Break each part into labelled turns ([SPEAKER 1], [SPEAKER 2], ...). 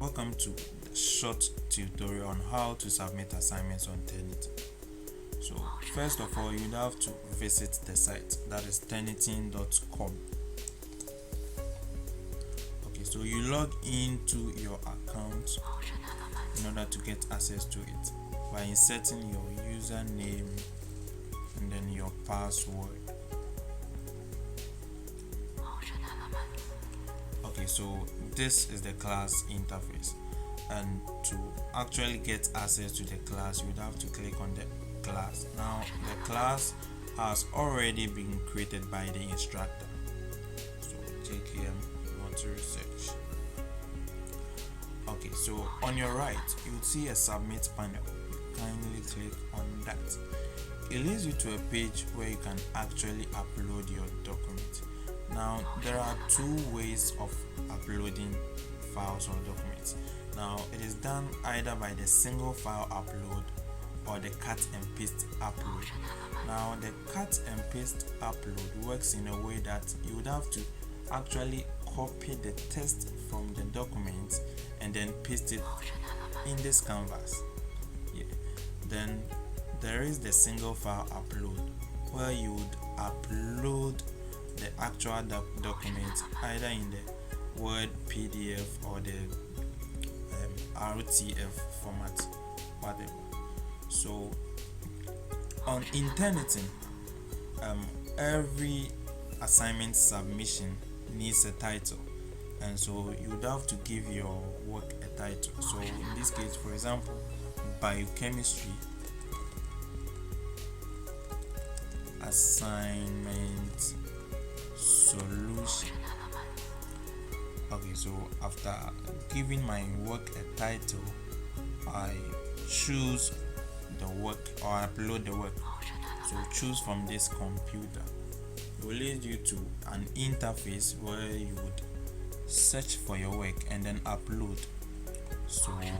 [SPEAKER 1] Welcome to the short tutorial on how to submit assignments on Turnitin. So first of all, you'd have to visit the site, that is turnitin.com. Okay, so you log into your account in order to get access to it by inserting your username and then your password. Okay, so this is the class interface, and to actually get access to the class you would have to click on the class. Now the class has already been created by the instructor, so take here, you want to research. Okay, so on your right you will see a submit panel. Kindly click on that. It leads you to a page where you can actually upload your document. Now there are two ways of uploading files or documents. Now it is done either by the single file upload or the cut and paste upload. Now the cut and paste upload works in a way that you would have to actually copy the text from the document and then paste it in this canvas. Then there is the single file upload, where you would upload the actual document either in the Word, PDF, or the RTF format, whatever. So on Turnitin, every assignment submission needs a title, and so you would have to give your work a title. So in this case, for example, biochemistry assignment solution. Okay, so after giving my work a title, I choose the work or upload the work. So choose from this computer. It will lead you to an interface where you would search for your work and then upload. So my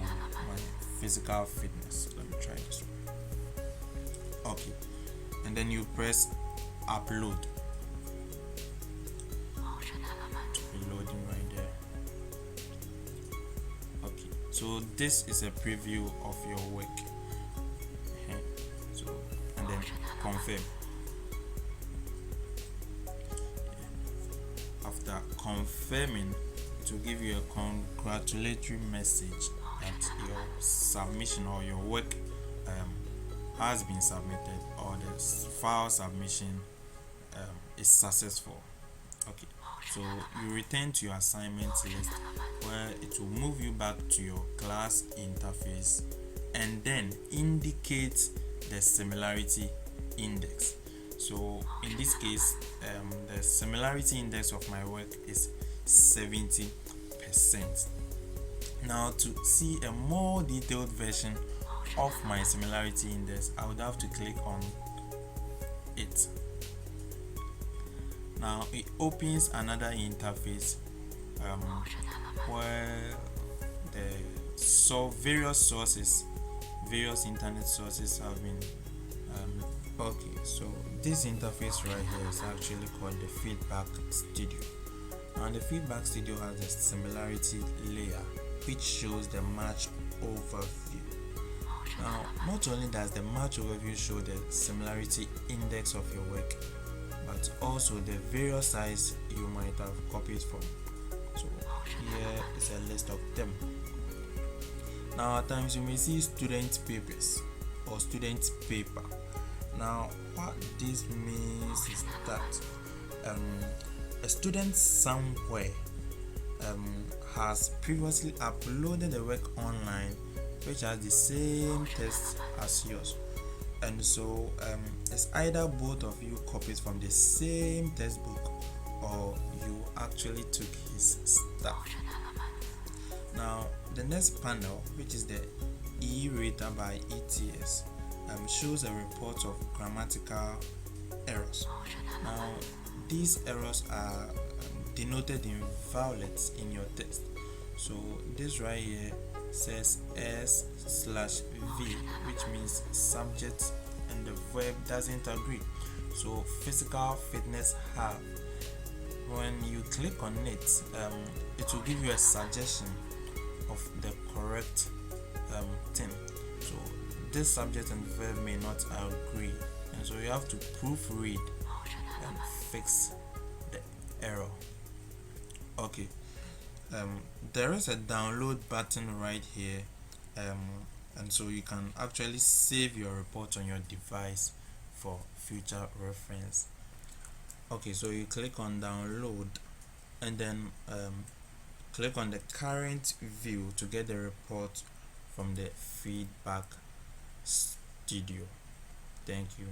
[SPEAKER 1] physical fitness, let me try this one. Okay, and then you press upload. Loading right there. Okay, so this is a preview of your work. So and then confirm. After confirming, it will give you a congratulatory message that your submission or your work has been submitted, or the file submission is successful. Okay, so you return to your assignment list, where it will move you back to your class interface and then indicate the similarity index. So in this case, the similarity index of my work is 70%. Now to see a more detailed version of my similarity index, I would have to click on it. Now it opens another interface where various internet sources have been okay. So this interface right here is actually called the feedback studio. Now the feedback studio has a similarity layer which shows the match overview. Now not only does the match overview show the similarity index of your work, but also the various sites you might have copied from. So here is a list of them. Now at times you may see student papers or student paper. Now what this means is that a student somewhere has previously uploaded the work online which has the same text as yours, and so it's either both of you copies from the same textbook or you actually took his stuff. Now the next panel, which is the e-rater by ETS, shows a report of grammatical errors. Now these errors are denoted in violets in your text. So this right here says S/V, which means subject and the verb doesn't agree. So physical fitness have. When you click on it, it will give you a suggestion of the correct thing. So this subject and verb may not agree, and so you have to proofread and fix the error. Okay, there is a download button right here, and so you can actually save your report on your device for future reference. Okay, so you click on download, and then click on the current view to get the report from the feedback studio. Thank you.